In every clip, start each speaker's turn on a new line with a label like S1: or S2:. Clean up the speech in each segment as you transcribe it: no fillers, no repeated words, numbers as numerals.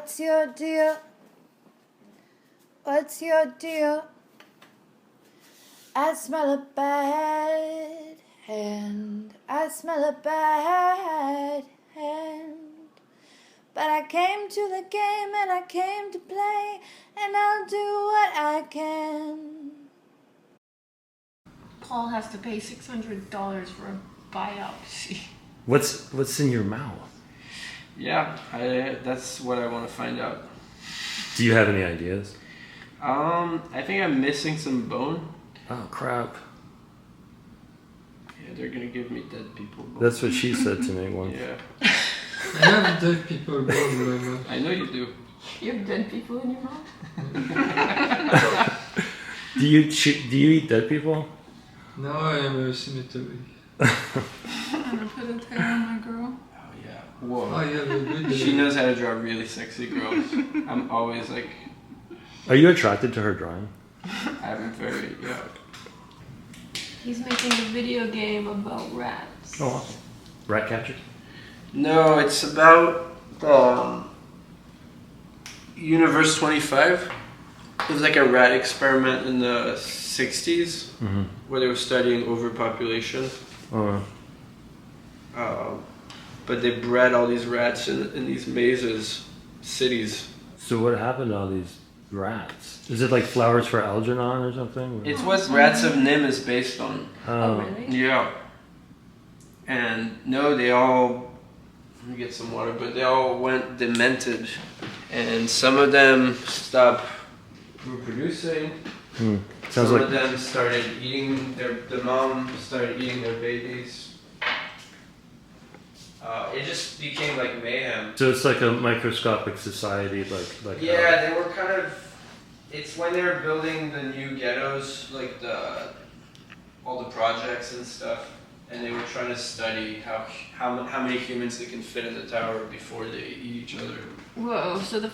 S1: What's your deal? What's your deal? I smell a bad hand. I smell a bad hand. But I came to the game and I came to play, and I'll do what I can.
S2: Paul has to pay $600 for a biopsy.
S3: What's in your mouth?
S4: Yeah, that's what I want to find out.
S3: Do you have any ideas?
S4: I think I'm missing some bone.
S3: Oh crap!
S4: Yeah, they're gonna give me dead people bone.
S3: That's what she said to me once.
S4: Yeah.
S5: I have dead people bone in my mouth.
S4: I know you do.
S2: You have dead people in your mouth?
S3: Do you eat dead people?
S5: Now I am a cemetery.
S2: I'm gonna put a tear on my girl.
S4: Oh yeah. Whoa.
S5: I have a good.
S4: She knows how to draw really sexy girls. I'm always like,
S3: Are you attracted to her drawing?
S4: I'm very, yeah.
S2: He's making a video game about rats.
S3: Oh, awesome. Rat capture?
S4: No, it's about Universe 25. It was like a rat experiment in the 60s where they were studying overpopulation.
S3: Oh.
S4: But they bred all these rats in these mazes, cities.
S3: So what happened to all these rats? Is it like Flowers for Algernon or something?
S4: It's what Rats of Nim is based on.
S2: Oh, really?
S4: Yeah. And no, they all, let me get some water, but they all went demented. And some of them stopped reproducing.
S3: Sounds
S4: Some
S3: like
S4: of them started eating the mom started eating their babies. It just became like mayhem.
S3: so. It's like a microscopic society, like
S4: Yeah, they were kind of. It's when they were building the new ghettos, like all the projects and stuff, and they were trying to study how many humans they can fit in the tower before they eat each other.
S2: Whoa, so the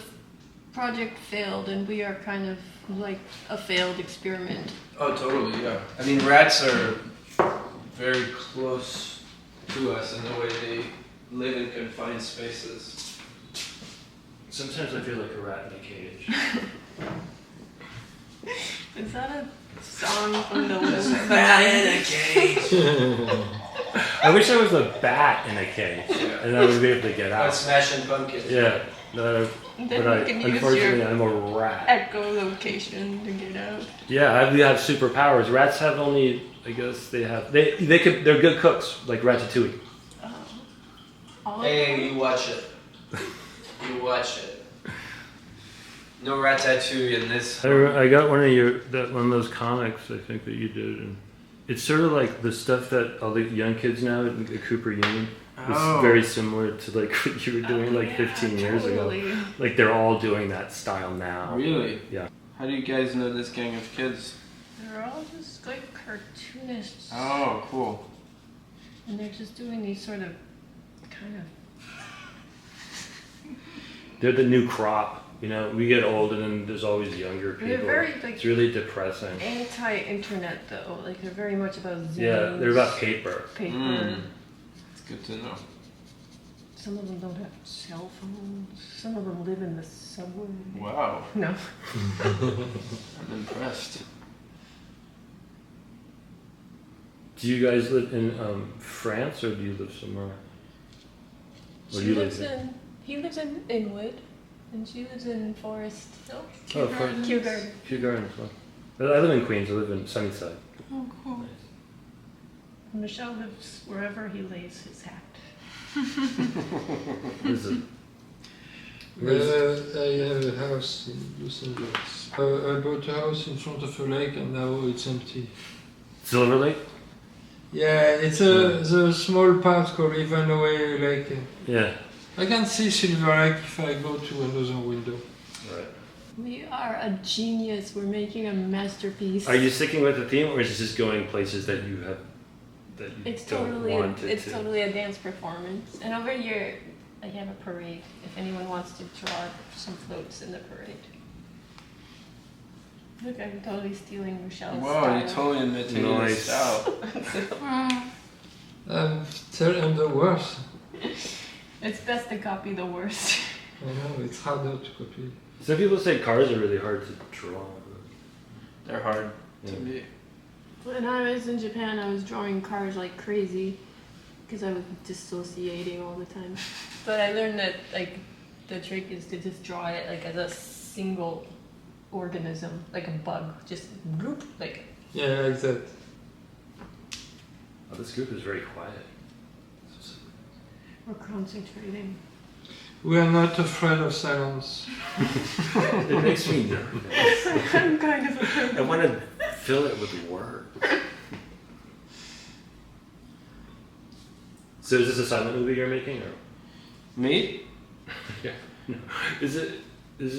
S2: project failed and we are kind of like a failed experiment.
S4: Oh, totally, yeah. I mean, rats are very close to us in the way they live in confined spaces.
S3: Sometimes I feel like a rat in a cage.
S2: Is that a song from the
S4: Rat in a cage.
S3: I wish I was a bat in a cage, and I would be able to get
S4: Oh,
S3: out.
S4: Smashing Pumpkins.
S3: Yeah, no,
S2: Then
S3: but
S2: you can use
S3: unfortunately
S2: your
S3: I'm a rat.
S2: echolocation to get out.
S3: Yeah, we have superpowers. Rats have only, I guess they're good cooks, like Ratatouille.
S4: Hey, you watch it. You watch it. No Ratatouille in this.
S3: I got one of those comics I think that you did, and it's sort of like the stuff that all the young kids now in the Cooper Union. It's very similar to like what you were doing like 15 years ago. Like they're all doing that style now.
S4: Really?
S3: Yeah.
S4: How do you guys know this gang of kids?
S2: They're all just like cartoonists.
S4: Oh, cool.
S2: And they're just doing these sort of kind of.
S3: They're the new crop. You know, we get old and then there's always younger people.
S2: They're very like
S3: it's really depressing.
S2: anti-internet though. Like they're very much about zines.
S3: Yeah, they're about paper.
S2: Paper.
S4: It's good to know.
S2: Some of them don't have cell phones. Some of them live in the subway.
S4: Wow.
S2: No.
S4: I'm impressed.
S3: Do you guys live in France or do you live somewhere? Or do you live in?
S2: He lives in Inwood, and she lives in Forest Hill.
S3: Oh,
S2: Kew Gardens.
S3: Kew Gardens. Well, I live in Queens. I live in Sunnyside.
S2: Oh, cool. Michel lives wherever he lays his hat.
S3: Is it?
S5: I have a house in Los Angeles. I bought a house in front of a lake and now it's empty.
S3: Silver Lake?
S5: Yeah, it's the small part called Ivanhoe Lake.
S3: Yeah.
S5: I can see Silver Lake if I go to another window.
S3: Right.
S2: We are a genius. We're making a masterpiece.
S3: Are you sticking with the theme, or is it just going places that you have that you
S2: It's
S3: don't
S2: totally
S3: want it
S2: it's
S3: to?
S2: totally a dance performance. And over here, I have a parade. If anyone wants to draw some floats in the parade. Look, I'm totally stealing Michelle's
S4: Whoa,
S2: style.
S4: you totally imitated
S3: Nice.
S4: his style.
S5: I'm telling the worst.
S2: It's best to copy the worst.
S5: I know, it's harder to copy.
S3: Some people say cars are really hard to draw.
S4: They're hard
S3: Yeah.
S4: to me.
S2: When I was in Japan, I was drawing cars like crazy because I was dissociating all the time. But I learned that like the trick is to just draw it like as a single organism, like a bug, just group, like.
S5: Yeah, like that.
S3: Oh, this group is very quiet.
S2: We're concentrating.
S5: We are not afraid of silence.
S3: It makes me nervous.
S2: I'm kind of afraid.
S3: I want to fill it with words. So is this a silent movie you're making, or?
S4: Me?
S3: Yeah. No. Is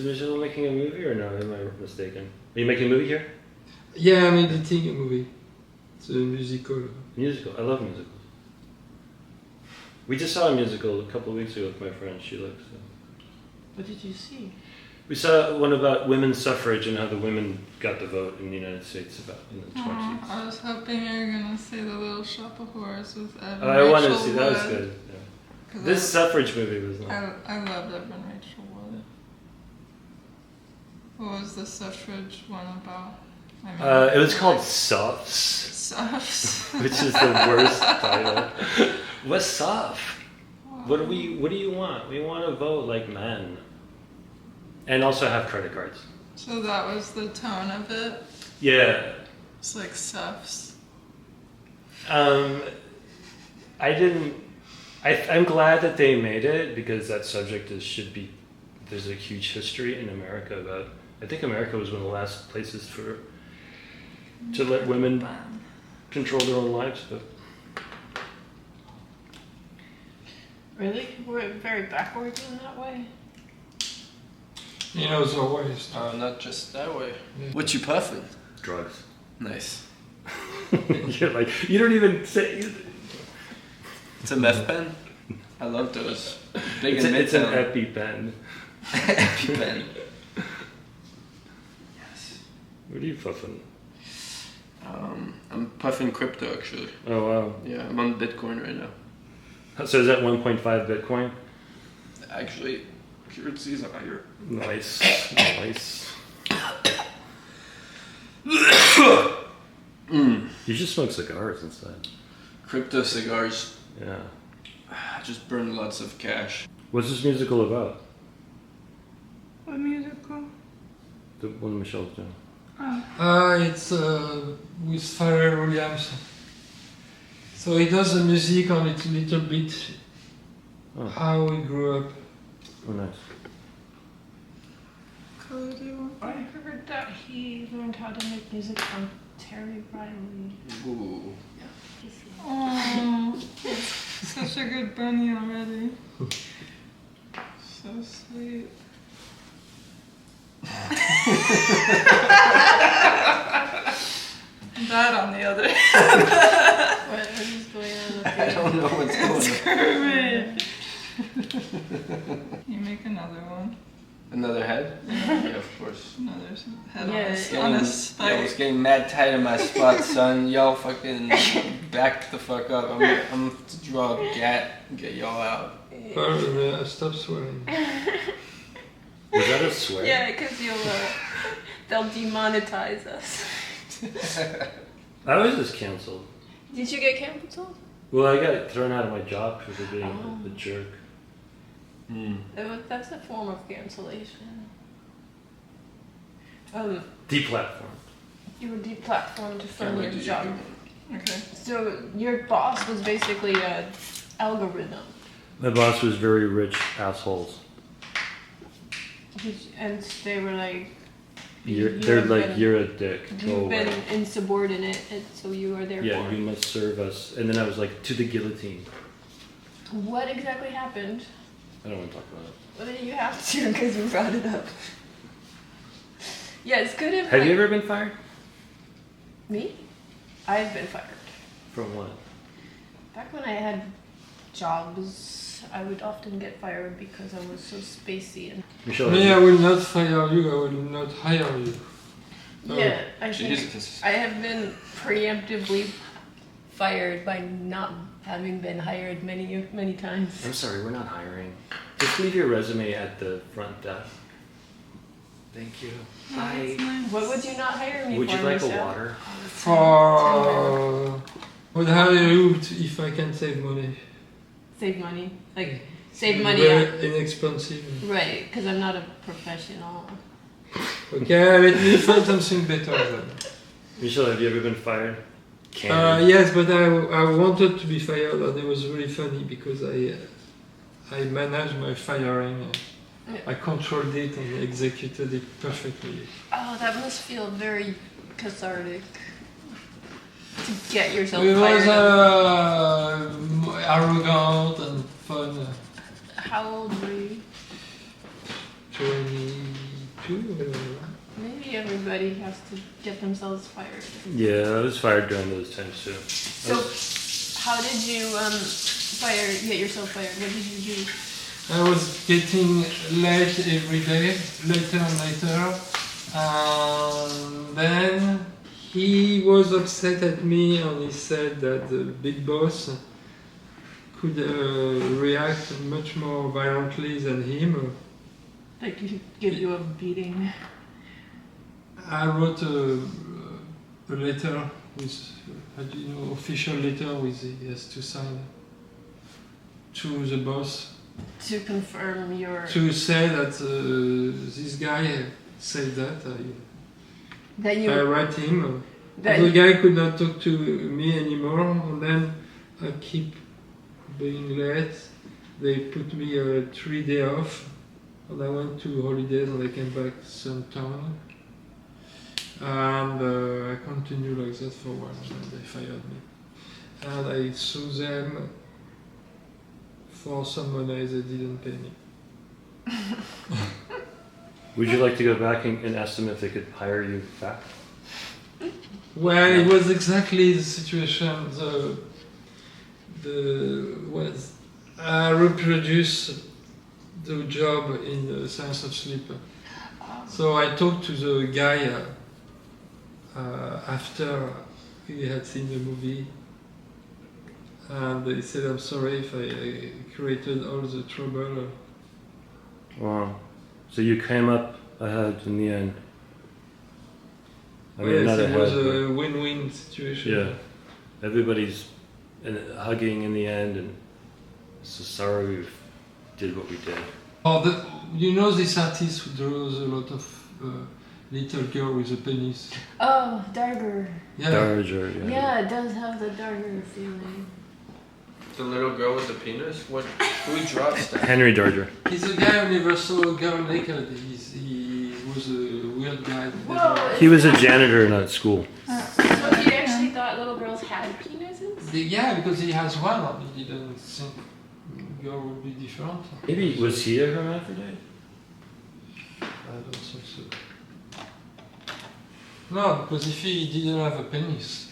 S3: Michel making a movie, or no? Am I mistaken? Are you making a movie here?
S5: Yeah, I'm editing a movie. It's a musical.
S3: Musical. I love musicals. We just saw a musical a couple of weeks ago with my friend Sheila. So.
S2: What did you see?
S3: We saw one about women's suffrage and how the women got the vote in the United States about in the 20s.
S6: I was hoping you were gonna say The Little Shop of Horrors with Ed.
S3: Oh, I wanted to see that. Was good. Yeah.
S6: 'Cause
S3: This suffrage movie was not.
S6: I loved Ed and Rachel Wood. What was the suffrage one about? I mean,
S3: It was called Softs,
S6: Suffs.
S3: which is the worst title. What's soft? What do you want? We want to vote like men. And also have credit cards.
S6: So that was the tone of it.
S3: Yeah.
S6: It's like Suffs.
S3: I'm glad that they made it because that subject there's a huge history in America about, I think America was one of the last places to let women control their own lives, but.
S2: Really? We're very backwards in that way.
S5: You know, the ways.
S4: Not just that way.
S5: Yeah.
S4: What you puffing?
S3: Drugs.
S4: Nice.
S3: You're like, you don't even say.
S4: It's a meth pen. I love those. Big
S3: It's
S4: in
S3: an
S4: Midtown.
S3: EpiPen.
S4: EpiPen. Yes.
S3: What are you puffing?
S4: I'm puffing crypto actually.
S3: Oh wow.
S4: Yeah, I'm on Bitcoin right now.
S3: So is that 1.5 Bitcoin?
S4: Actually, Groutsis are higher.
S3: Nice. Nice. You should smoke cigars instead.
S4: Crypto cigars.
S3: Yeah.
S4: I just burn lots of cash.
S3: What's this musical about?
S6: What musical?
S3: The one Michel's doing.
S5: It's with Pharrell Williams. So he does the music on it a little bit.
S3: Oh.
S5: How he grew up.
S3: Oh, nice.
S6: Color do you want?
S2: I heard that he learned how to make music from Terry Riley.
S4: Ooh.
S6: Oh, such a good bunny already. So sweet. That on the other hand.
S2: What is going on with
S4: I don't know what's going on.
S6: Kermit. You make another one.
S4: Another head? Yeah, of course.
S6: Another head
S2: Yeah,
S6: on a
S4: Yo, it's
S6: spike.
S4: getting mad tight in my spot, son. Y'all fucking back the fuck up. I'm to draw a gat and get y'all out.
S5: Stop swearing.
S3: Was that a swear?
S2: Yeah, because they'll demonetize us.
S3: I was just canceled.
S2: Did you get canceled?
S3: Well, I got thrown out of my job for being a jerk.
S2: That's a form of cancellation.
S3: Deplatformed.
S2: You were deplatformed from
S4: Can't
S2: your
S4: wait to
S2: job.
S6: Okay.
S2: So your boss was basically an algorithm.
S3: My boss was very rich assholes.
S2: And they were like,
S3: They're like, you're a dick. Go
S2: you've been
S3: away.
S2: insubordinate, and so you are therefore.
S3: Yeah, you must serve us. And then I was like, to the guillotine.
S2: What exactly happened?
S3: I don't want to talk about it.
S2: Well, you have to because you brought it up. Yeah, it's good if.
S3: Have you ever been fired?
S2: Me? I've been fired.
S3: From what?
S2: Back when I had jobs, I would often get fired because I was so spacey and.
S3: Michel,
S5: Me, I will not fire you, I will not hire you. Oh.
S2: Yeah, I think
S4: Jesus.
S2: I have been preemptively fired by not having been hired many times.
S3: I'm sorry, we're not hiring. Just leave your resume at the front desk. Thank you. Bye.
S6: Nice.
S2: What would you not hire me
S3: Would
S2: for?
S3: you like a
S2: Michel?
S3: water?
S5: For would hire you if I can save money.
S2: Save money, like save money.
S5: Very inexpensive.
S2: Right, because I'm not a professional.
S5: Okay, let me find something better then.
S3: Michel, have you ever been fired?
S5: Yes, but I wanted to be fired, and it was really funny because I managed my firing. I controlled it and executed it perfectly.
S2: Oh, that must feel very cathartic. To get yourself
S5: It was
S2: fired.
S5: arrogant and fun.
S2: How old were you?
S5: 22.
S2: Maybe everybody has to get themselves fired.
S3: Yeah, I was fired during those times too.
S2: So, how did you get yourself fired? What did you do?
S5: I was getting late every day, later and later, and then he was upset at me and he said that the big boss could react much more violently than him.
S2: Like, he give you a beating?
S5: I wrote a letter with, official letter with he has to sign to the boss.
S2: To confirm your...
S5: To say that this guy said that,
S2: That you...
S5: I write him.
S2: That
S5: The
S2: you-
S5: guy could not talk to me anymore, and then I keep being late. They put me a 3-day off, and I went to holidays and I came back sometime. And I continued like that for a while, and then they fired me. And I sued them for some money they didn't pay me.
S3: Would you like to go back and ask them if they could hire you back?
S5: Well, it was exactly the situation. I reproduced the job in the Science of Sleep. So I talked to the guy after he had seen the movie, and he said, "I'm sorry if I created all the trouble."
S3: Wow. So you came up ahead in the end. I mean,
S5: Yes,
S3: not
S5: it
S3: ahead.
S5: was
S3: but-
S5: a win-win situation.
S3: Yeah. Everybody's hugging in the end, and so sorry we did what we did.
S5: Oh, this artist who draws a lot of little girl with a penis.
S2: Oh, Darger.
S5: Yeah.
S3: Darger, yeah.
S2: Yeah, it does have the Darger feeling.
S4: The little girl with the penis? Who drops that?
S3: Henry Darger.
S5: He's a guy who never saw a girl naked. He was a weird guy. that
S2: Whoa.
S5: never-
S3: He was a janitor in a school.
S2: So he actually thought little girls had penises?
S5: Yeah, because he has one, and he didn't think girl would be different.
S3: Maybe, was he a hermaphrodite?
S5: I don't think so. No, because if he didn't have a penis,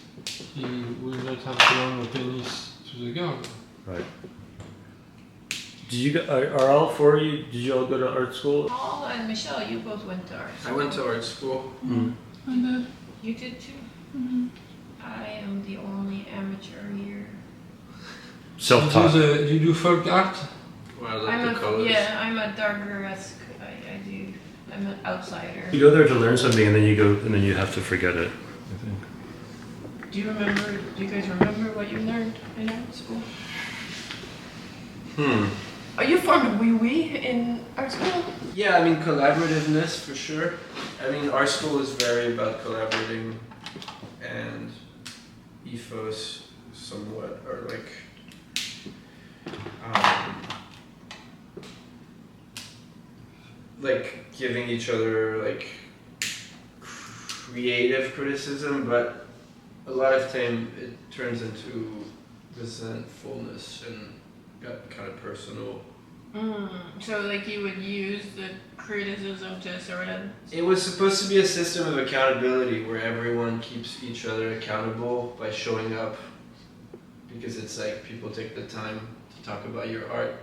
S5: he would not have shown a penis to the girl.
S3: Right. Did you are all four of you, did you all go to art school?
S2: Paul and Michelle, you both went to art
S4: I
S2: school.
S4: went to art school.
S3: Mm.
S6: I did.
S2: You did too?
S6: Mm-hmm.
S2: I am the only amateur here.
S3: Self-taught.
S5: Do you do folk art?
S4: Well, I like the colors.
S2: I'm a Darger-esque. I do. I'm an outsider.
S3: You go there to learn something and then you go and then you have to forget it, I think.
S2: Do you guys remember what you learned in art school? Are you formed wee-wee in art school?
S4: Yeah, I mean collaborativeness for sure. I mean art school is very about collaborating and ethos somewhat, or like giving each other like creative criticism, but a lot of time it turns into resentfulness and got kind of personal.
S2: So like you would use the criticism to sort of...
S4: It was supposed to be a system of accountability where everyone keeps each other accountable by showing up, because it's like people take the time to talk about your art.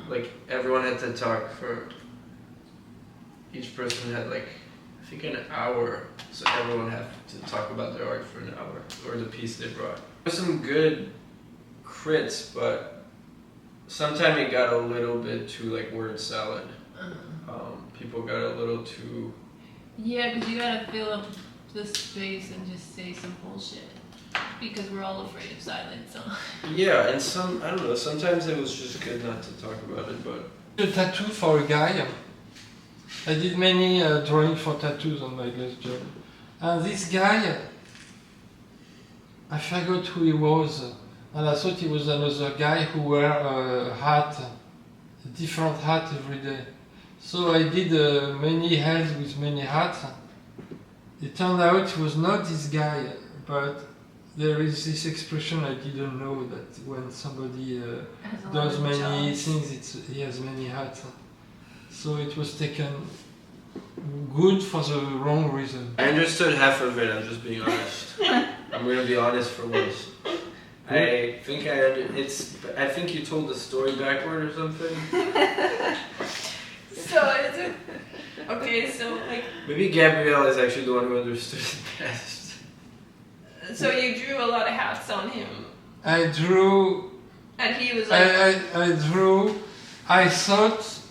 S4: Like everyone had to talk for, each person had like, I think an hour, so everyone had to talk about their art for an hour, or the piece they brought. There's some good crits, but Sometimes it got a little bit too like word salad. People got a little too.
S2: Yeah, because you gotta fill up the space and just say some bullshit. Because we're all afraid of silence. So.
S4: Yeah, and I don't know, sometimes it was just good not to talk about it, but.
S5: A tattoo for a guy. I did many drawings for tattoos on my last job. And this guy, I forgot who he was. And I thought he was another guy who wore a hat, a different hat every day. So I did many heads with many hats. It turned out it was not this guy, but there is this expression I didn't know that when somebody does many things, he has many hats. So it was taken good for the wrong reason.
S4: I understood half of it, I'm just being honest. I'm gonna be honest for once. I think you told the story backward or something.
S2: So is it okay? So like
S4: maybe Gabrielle is actually the one who understood it best.
S2: So you drew a lot of hats on him.
S5: I drew.
S2: And he was like.
S5: I drew. I thought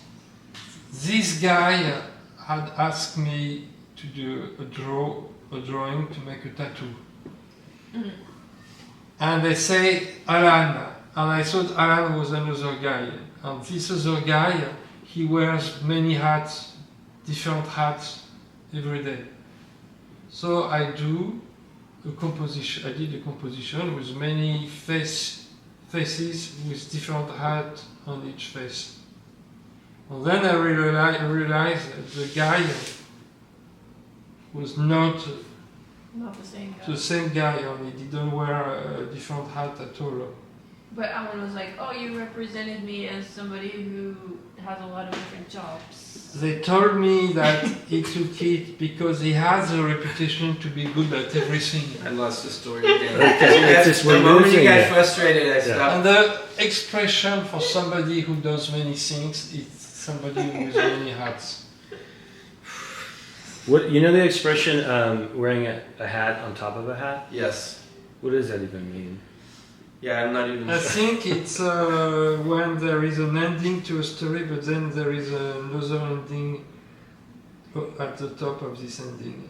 S5: this guy had asked me to do a drawing to make a tattoo. Mm-hmm. And they say Alan, and I thought Alan was another guy. And this other guy, he wears many hats, different hats every day. So I did a composition with many faces with different hats on each face. And then I realized that the guy was not the same guy, and he didn't wear a different hat at all.
S2: But Alan was like, oh, you represented me as somebody who has a lot of different jobs.
S5: They told me that he took it because he has a reputation to be good at everything.
S4: I lost the story again. The moment you get frustrated, I stop.
S5: And the expression for somebody who does many things is somebody with many hats.
S3: What, you know the expression wearing a hat on top of a hat?
S4: Yes.
S3: What does that even mean?
S4: Yeah, I'm not even
S5: I
S4: sure.
S5: think it's when there is an ending to a story, but then there is another ending at the top of this ending.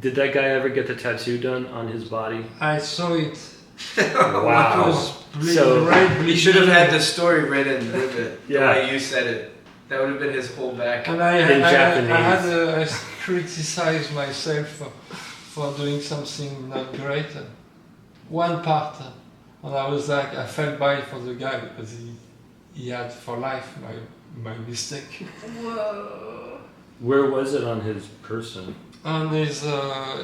S3: Did that guy ever get the tattoo done on his body?
S5: I saw it.
S3: Wow.
S5: It was
S4: he should have had the story written with it, the
S3: Yeah.
S4: way you said it. That would have been his whole back.
S5: And I criticized myself for doing something not great. One part, and I was like, I felt bad for the guy because he had for life my mistake.
S2: Whoa.
S3: Where was it on his person?
S5: And his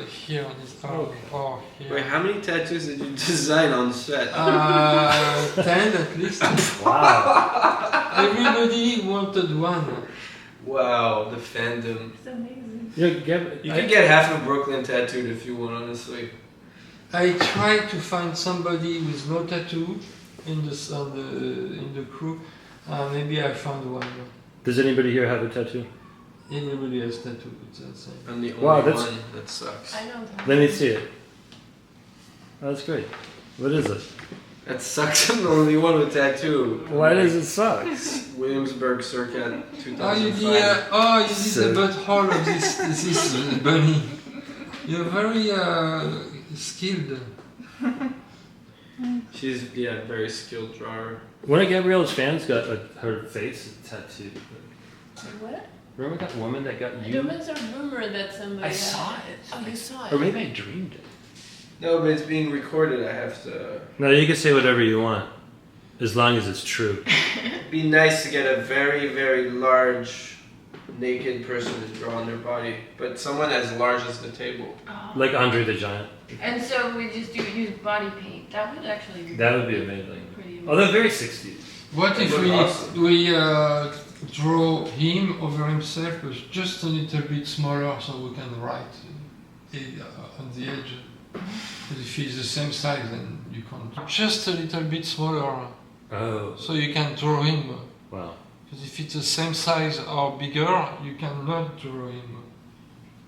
S5: here on his arm. Oh, here.
S4: Wait, how many tattoos did you design on set?
S5: 10 at least.
S3: Wow.
S5: Everybody wanted one.
S4: Wow, the fandom.
S2: It's amazing.
S4: You can get half of Brooklyn tattooed if you want, honestly.
S5: I tried to find somebody with no tattoo in the crew. Maybe I found one.
S3: Does anybody here have a tattoo?
S5: Everybody has tattoo. It's insane.
S4: I'm the only one that sucks.
S2: I know that.
S3: Let me see it. Oh, that's great. What is it?
S4: That sucks. I'm the only one with tattoo.
S3: Why does it suck?
S4: Williamsburg circa 2005.
S5: Oh, you did the butthole of this bunny. You're very skilled.
S4: She's very skilled drawer.
S3: One of Gabrielle's fans got her face tattooed.
S2: What?
S3: Remember that woman that got you?
S2: There was a rumor that somebody
S3: I saw
S2: had
S3: it.
S2: Oh, you saw it?
S3: Or maybe I dreamed it.
S4: No, but it's being recorded. I have to.
S3: No, you can say whatever you want, as long as it's true.
S4: It'd be nice to get a very, very large naked person to draw on their body, but someone as large as the table.
S2: Oh.
S3: Like Andre the Giant.
S2: And so we just use body paint. That would actually be
S3: That would be amazing.
S2: Pretty amazing.
S3: Although very 60s.
S5: What if
S4: Awesome.
S5: we draw him over himself, but just a little bit smaller, so we can write on the edge. Because if he's the same size, then you can't. Just a little bit smaller,
S3: Oh.
S5: so you can draw him.
S3: Wow.
S5: Because if it's the same size or bigger, you cannot draw him.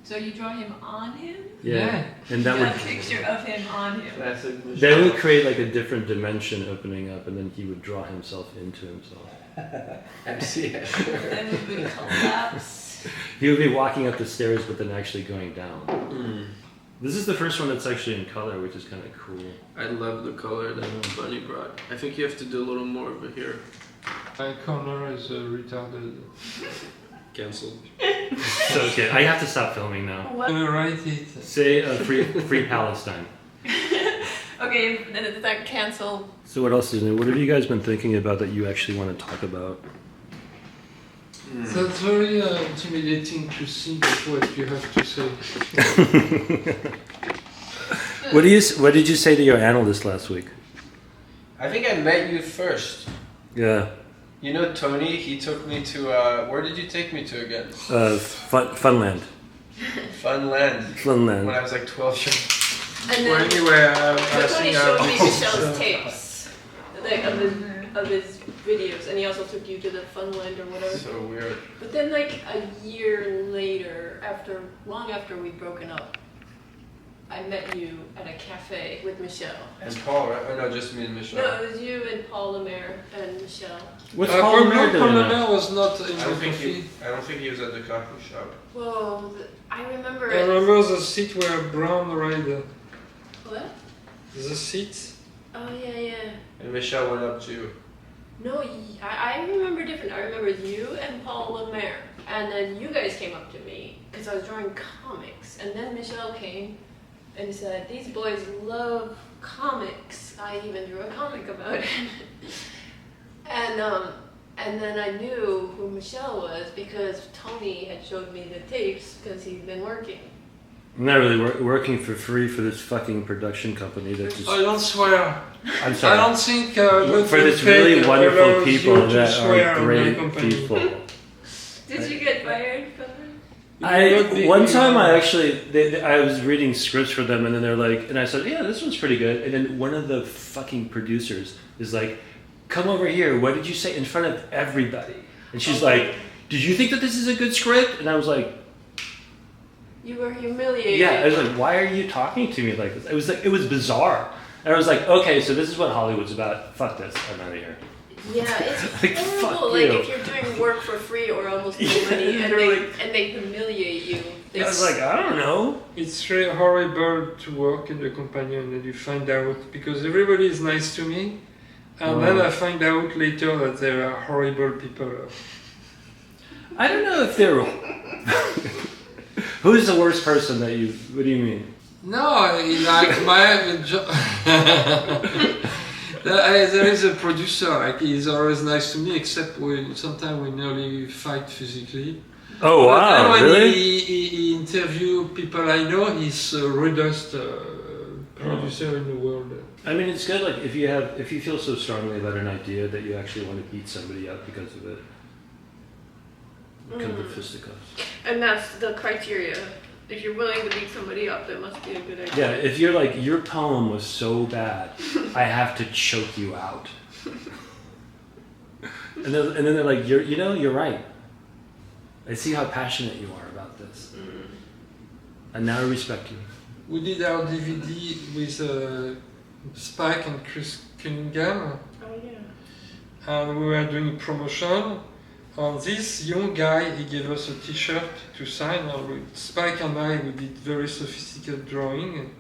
S2: So you draw him on him?
S3: Yeah. And
S2: You
S3: that
S2: got a
S3: would
S2: picture of him on him.
S4: Classic Michel.
S3: that would create like a different dimension opening up, and then he would draw himself into himself.
S4: MC
S2: And then we would collapse.
S3: He would be walking up the stairs, but then actually going down.
S4: Mm.
S3: This is the first one that's actually in color, which is kind of cool.
S7: I love the color that Bunny brought. I think you have to do a little more over here.
S5: My corner is retarded.
S7: Cancelled.
S3: So okay, I have to stop filming now.
S5: I'm
S2: What?
S5: gonna write it.
S3: Say free Palestine.
S2: Okay, then it's that canceled.
S3: So what else is new? What have you guys been thinking about that you actually want to talk about?
S5: So it's very intimidating to think of what you have to say.
S3: What did you say to your analyst last week?
S4: I think I met you first.
S3: Yeah,
S4: You know Tony, he took me to, where did you take me to again?
S3: Funland.
S4: Funland. When I was like 12 years
S2: And
S5: Well,
S2: then
S5: anyway,
S2: so
S5: I
S2: Tony
S5: think
S2: showed me
S5: I
S2: Michel's tapes, like of his videos, and he also took you to the Funland or whatever.
S4: So weird.
S2: But then, like a year later, long after we'd broken up, I met you at a cafe with Michel.
S4: And Paul, right? Oh no, just me and Michel.
S2: No, it was you and Paul Lemaire and Michel.
S3: What's Paul Lemaire doing now?
S5: Paul was not in
S4: I
S5: the
S4: don't think
S5: coffee.
S4: I don't think he was at the coffee shop.
S2: Whoa, I remember
S5: I
S2: it.
S5: remember the seat where Brown rider.
S2: What?
S5: The seat.
S2: Oh yeah, yeah.
S4: And Michel went up to you.
S2: No, I remember different. I remember you and Paul Lemaire, and then you guys came up to me because I was drawing comics, and then Michel came and said, "These boys love comics. I even drew a comic about it." And then I knew who Michel was because Tony had showed me the tapes because he'd been working.
S3: I'm not really working for free for this fucking production company that just.
S5: I don't swear.
S3: I'm
S5: I
S3: sorry.
S5: don't think
S3: For this really wonderful people that are great people.
S2: Did you get fired from them?
S3: One time I actually, I was reading scripts for them, and then they're like, and I said, yeah, this one's pretty good. And then one of the fucking producers is like, come over here. What did you say in front of everybody? And she's like, did you think that this is a good script? And I was like,
S2: You were humiliated.
S3: yeah. I was like, why are you talking to me like this? It was bizarre. And I was like, okay, so this is what Hollywood's about. Fuck this. I'm out of here.
S2: Yeah, it's
S3: Like, fuck
S2: horrible. Like
S3: you.
S2: if you're doing work for free or almost no
S3: Yeah,
S2: money, and
S3: you're
S2: they humiliate you.
S3: I was like, I don't know.
S5: It's really horrible to work in the company and then you find out because everybody is nice to me, and then I find out later that there are horrible people.
S3: I don't know if they're. Who's the worst person that you? What do you mean?
S5: No, like my job. There is a producer. Like he's always nice to me, except when sometimes we nearly fight physically.
S3: Oh
S5: But
S3: wow!
S5: then when
S3: Really?
S5: he interview people I know, he's the rudest producer in the world.
S3: I mean, it's good. Like if you feel so strongly about an idea that you actually want to beat somebody up because of it. Come to fisticuffs.
S2: And that's the criteria. If you're willing to beat somebody up, that must be a good idea.
S3: Yeah, if you're like your poem was so bad, I have to choke you out. And then they're like, you're right. I see how passionate you are about this, and now I respect you.
S5: We did our DVD with Spike and Chris Cunningham,
S2: Oh yeah.
S5: and we were doing promotion. And this young guy, he gave us a T-shirt to sign. And Spike and I, we did very sophisticated drawing.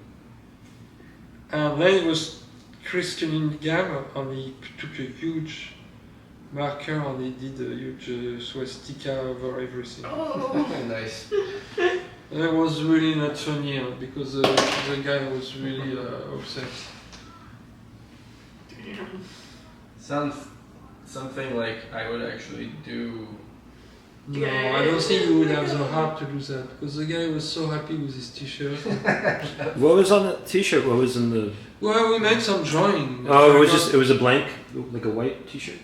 S5: And then it was Chris Cunningham, and he took a huge marker and he did a huge swastika over everything.
S2: Oh.
S4: Nice.
S5: And it was really not funny because the guy was really upset.
S4: Sounds something like I would actually do.
S5: No, I don't think you would have the heart to do that because the guy was so happy with his T-shirt.
S3: What was on the T-shirt? What was in the?
S5: Well, we made some drawing.
S3: Oh, it was a blank, like a white T-shirt.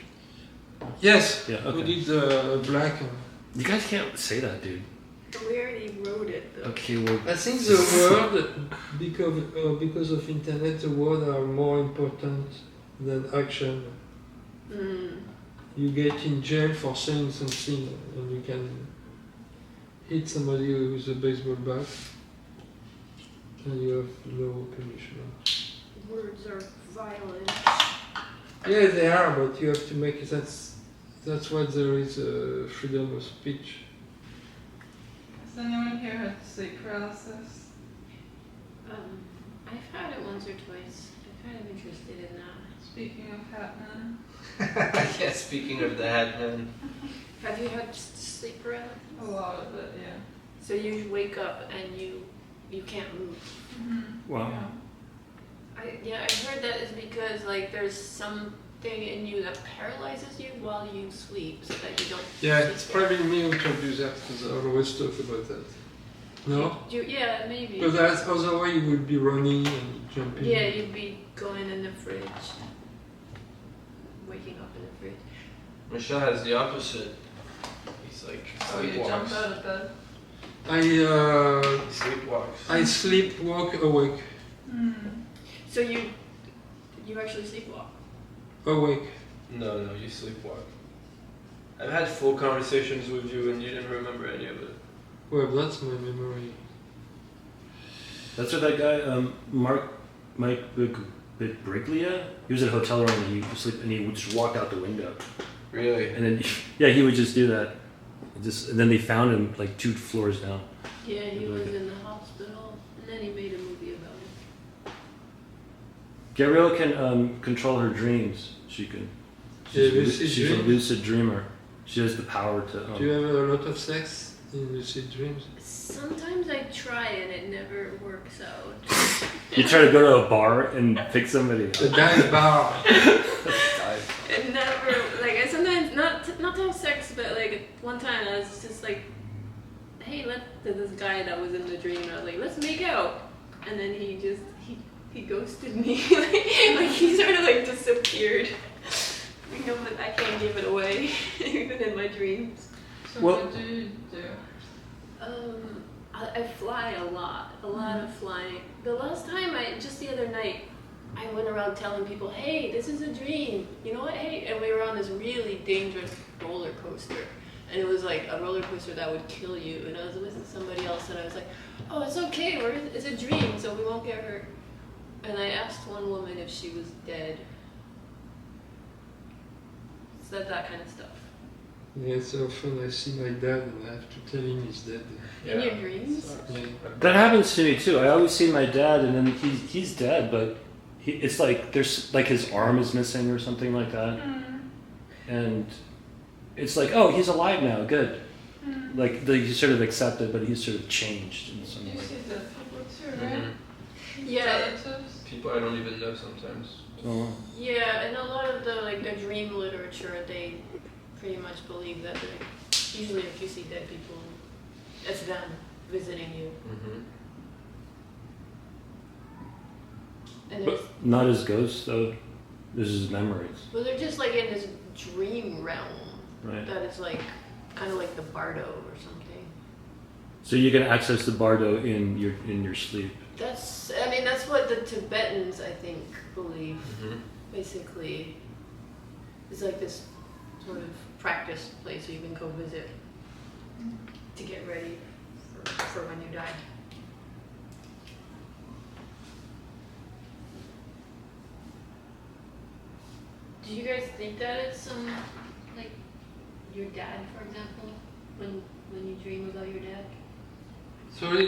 S5: Yes.
S3: Yeah. Okay.
S5: We did black.
S3: You guys can't say that, dude.
S2: We already wrote it though.
S3: Okay, well.
S5: I think the word, because of internet, the words are more important than action. You get in jail for saying something, and you can hit somebody with a baseball bat, and you have no permission.
S2: Words are violent.
S5: Yeah, they are, but you have to make it. That's why there is freedom of speech.
S6: Has anyone here had sleep paralysis?
S2: I've had it once or twice. I'm kind of interested in that.
S6: Speaking of Hatman,
S4: Yeah, speaking of the hat man.
S2: Have you had sleep paralysis?
S6: a lot of it, yeah.
S2: So you wake up and you can't move.
S6: Mm-hmm.
S3: Wow.
S6: Yeah.
S2: I've heard that is because like there's something in you that paralyzes you while you sleep, so that you don't.
S5: Yeah,
S2: sleep
S5: it's
S2: well.
S5: probably me who told you that, because I always talk about that. No?
S2: Yeah, maybe.
S5: Because otherwise you would be running and jumping.
S2: Yeah, you'd be going in the fridge, waking up in the fridge.
S4: Michel has the opposite. He's like
S6: Oh, you jump
S4: sleepwalks.
S6: out of bed?
S4: He sleepwalks.
S5: I sleepwalk awake.
S6: Mm.
S2: So you actually sleepwalk.
S5: Awake.
S4: No, you sleepwalk. I've had full conversations with you and you didn't remember any of it.
S5: Well, that's my memory.
S3: That's what that guy, Mike Briglia, he was at a hotel room and he would sleep and he would just walk out the window.
S4: Really?
S3: And then, yeah, he would just do that. And then they found him like 2 floors down.
S2: Yeah, he was in the hospital, and then he made a movie about it.
S3: Gabrielle can control her dreams. She's
S5: lucid
S3: a
S5: dream?
S3: lucid dreamer. She has the power to.
S5: Do you have a lot of sex in lucid dreams?
S2: Sometimes I try and it never works out.
S3: You try to go to a bar and pick somebody
S5: The
S3: up.
S5: dive bar.
S2: It never, like, I sometimes, not to have sex, but like, one time I was just like, hey, this guy that was in the dream, and I was like, let's make out. And then he ghosted me. like he sort of like disappeared. You know, but I can't give it away, even in my dreams.
S6: So
S3: Well-
S6: what do you do?
S2: I fly a lot of flying. The last time, just the other night, I went around telling people, hey, this is a dream. You know what, hey? And we were on this really dangerous roller coaster. And it was like a roller coaster that would kill you. And I was with somebody else and I was like, oh, it's okay, it's a dream, so we won't get hurt. And I asked one woman if she was dead. So that kind of stuff.
S5: Yeah, so often I see my dad and I have to tell him he's dead.
S2: In your dreams?
S5: Yeah.
S3: That happens to me too. I always see my dad, and then he's dead, but it's like there's like his arm is missing or something like that, and it's like, oh, he's alive now, good. Like you sort of accept it, but he's sort of changed in some
S6: You
S3: way.
S6: see dead people too, right?
S2: Yeah.
S6: Relatives?
S4: People I don't even know sometimes.
S3: Oh.
S2: Yeah, and a lot of the dream literature, they pretty much believe that usually if you see dead people, it's them visiting you.
S4: Mm-hmm.
S2: And
S3: But not as ghosts though. This is memories,
S2: they're just like in this dream realm
S3: right?
S2: that is like kind of like the Bardo or something.
S3: So you can access the bardo in your sleep.
S2: That's what the Tibetans, I think, believe.
S4: Mm-hmm.
S2: Basically, it's like this sort of practice place where you can go visit to get ready for when you die. Do you guys think that it's like your dad, for example, when you dream about your dad?
S5: Sorry,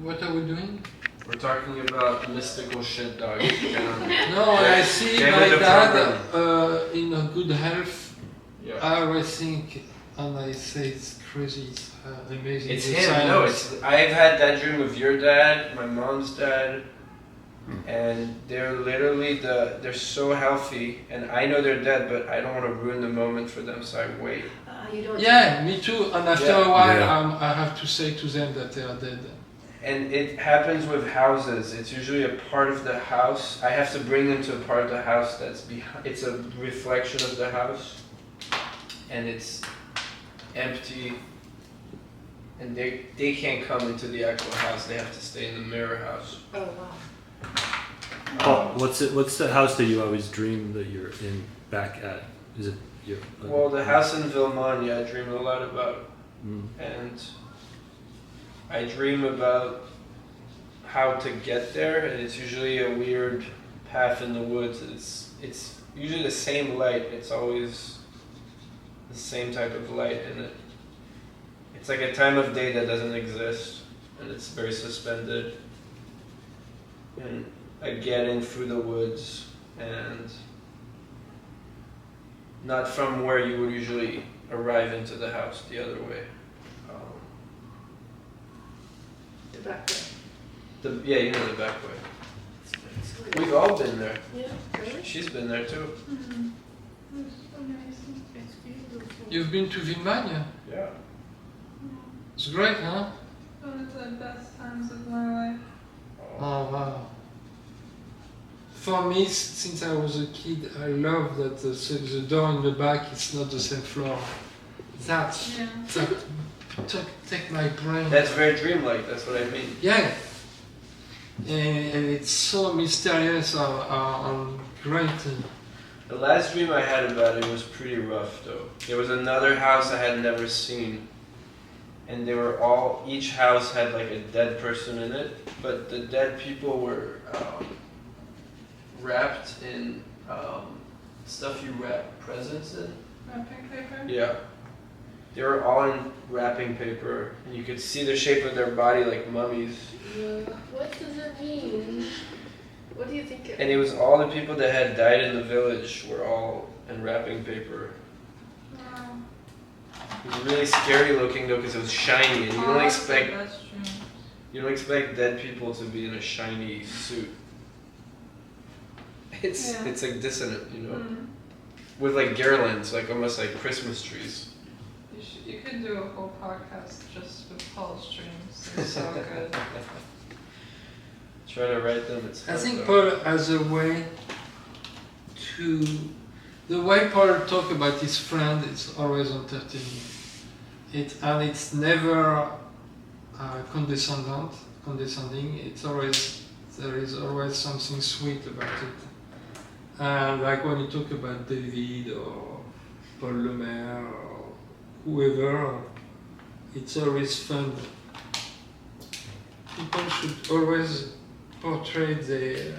S5: what are we doing?
S4: We're talking about mystical shit, dog.
S5: No, I see
S4: Get
S5: my
S4: with the
S5: dad in a good health.
S4: Yeah.
S5: I always think, and I say it's crazy, it's amazing.
S4: It's
S5: the
S4: him. No,
S5: silence.
S4: I've had that dream of your dad, my mom's dad, and they're literally they're so healthy, and I know they're dead, but I don't want to ruin the moment for them, so I wait.
S2: You don't.
S5: Yeah, me too. And after
S4: Yeah.
S5: a while,
S3: Yeah.
S5: I have to say to them that they are dead.
S4: And it happens with houses. It's usually a part of the house. I have to bring them to a part of the house that's behind. It's a reflection of the house, and it's empty. And they can't come into the actual house. They have to stay in the mirror house.
S2: Oh wow.
S3: Oh, what's the house that you always dream that you're in back at? Is it your?
S4: Well, the house in Villemont, I dream a lot about. and I dream about how to get there, and it's usually a weird path in the woods. It's usually the same light. It's always the same type of light, and it's like a time of day that doesn't exist, and it's very suspended. And I get in through the woods, and not from where you would usually arrive into the house, the other way.
S2: The back way.
S4: Yeah, you know the back way. We've all been there.
S2: Yeah, really?
S4: She's been there too.
S6: Mm-hmm. It's amazing.
S2: It's beautiful.
S5: You've been to Villemagne?
S4: Yeah.
S5: It's great, huh?
S6: One of the best times of my life.
S5: Oh, wow. For me, since I was a kid, I love that the door in the back is not the same floor. That take my brain.
S4: That's very dreamlike, that's what I mean.
S5: Yeah. And it's so mysterious and great.
S4: The last dream I had about it was pretty rough though. There was another house I had never seen. And they were all, each house had like a dead person in it, but the dead people were wrapped in stuff you wrap presents in.
S6: Wrapping paper?
S4: Yeah. They were all in wrapping paper, and you could see the shape of their body like mummies.
S2: What does it mean? What do you think it
S4: And it was all the people that had died in the village were all in wrapping paper.
S6: Wow.
S4: It was really scary looking though because it was shiny, and you don't expect dead people to be in a shiny suit. It's like dissonant, you know, with like garlands, like almost like Christmas trees.
S6: You could do a whole podcast just with Paul's dreams. They're so good.
S4: Try to write them. It's
S5: I
S4: hard,
S5: think
S4: though.
S5: Paul has a way to... The way Paul talks about his friend is always entertaining. And it's never condescending. It's always... There is always something sweet about it. And like when you talk about David or Paul Lemaire or whoever, it's always fun. People should always portray the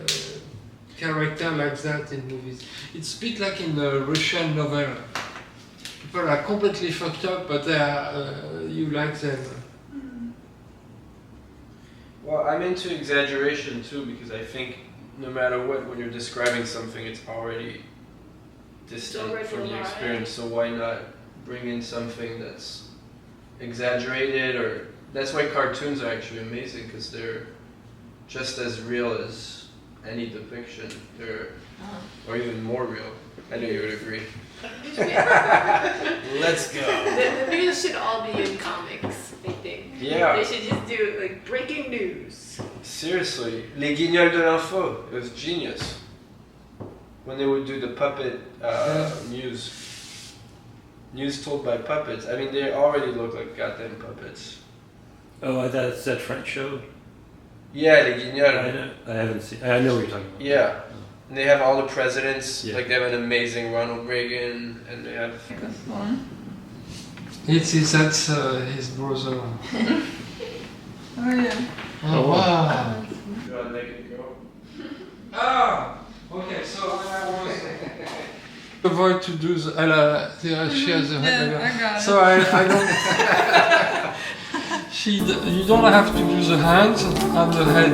S5: character like that in movies. It's a bit like in a Russian novel. People are completely fucked up, but they are, you like them.
S4: Well, I'm into exaggeration too because I think no matter what, when you're describing something, it's already distant
S2: already
S4: from the
S2: alive.
S4: experience. So why not bring in something that's exaggerated? Or that's why cartoons are actually amazing because they're just as real as any depiction. They're or even more real. I know you would agree. Let's go.
S2: The news should all be in comics, I think.
S4: Yeah.
S2: They should just do like breaking news.
S4: Seriously, Les Guignols de l'Info, it was genius. When they would do the puppet news told by puppets. I mean, they already look like goddamn puppets.
S3: Oh, that's that French show?
S4: Yeah, Les Guignols.
S3: I haven't seen. I know what you're talking about.
S4: Yeah. And they have all the presidents,
S3: Yeah.
S4: like they have an amazing Ronald Reagan, and they have...
S6: This one.
S5: That's his brother.
S6: Oh yeah.
S5: Oh, wow.
S4: You want to make it go?
S5: Ah! Okay, so when I was... Avoid to do the... she has a
S6: Yeah, I got it.
S5: So I don't... you don't have to do the hands and the head.